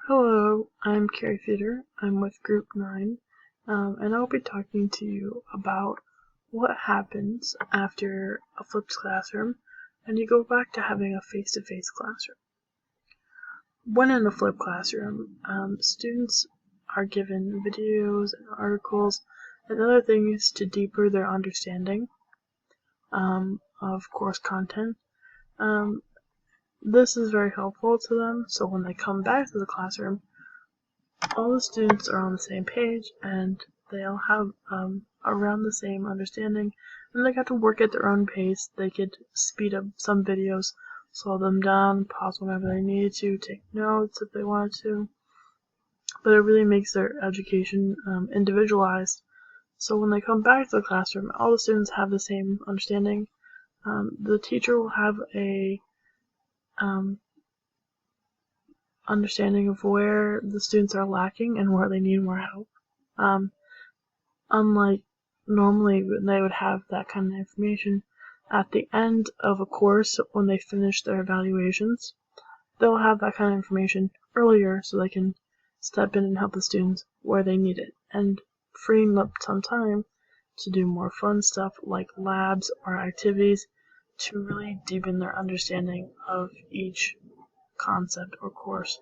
Hello, I'm Carrie Theater. I'm with Group 9, and I'll be talking to you about what happens after a flipped classroom and you go back to having a face-to-face classroom. When in a flipped classroom, students are given videos and articles and other things to deepen their understanding of course content. This is very helpful to them, so when they come back to the classroom, all the students are on the same page and they all have around the same understanding, and they got to work at their own pace. They could speed up some videos, slow them down, pause whenever they needed to, take notes if they wanted to, but it really makes their education individualized. So when they come back to the classroom, all the students have the same understanding. The teacher will have a understanding of where the students are lacking and where they need more help. Unlike normally when they would have that kind of information at the end of a course when they finish their evaluations, they'll have that kind of information earlier so they can step in and help the students where they need it, and freeing up some time to do more fun stuff like labs or activities to really deepen their understanding of each concept or course.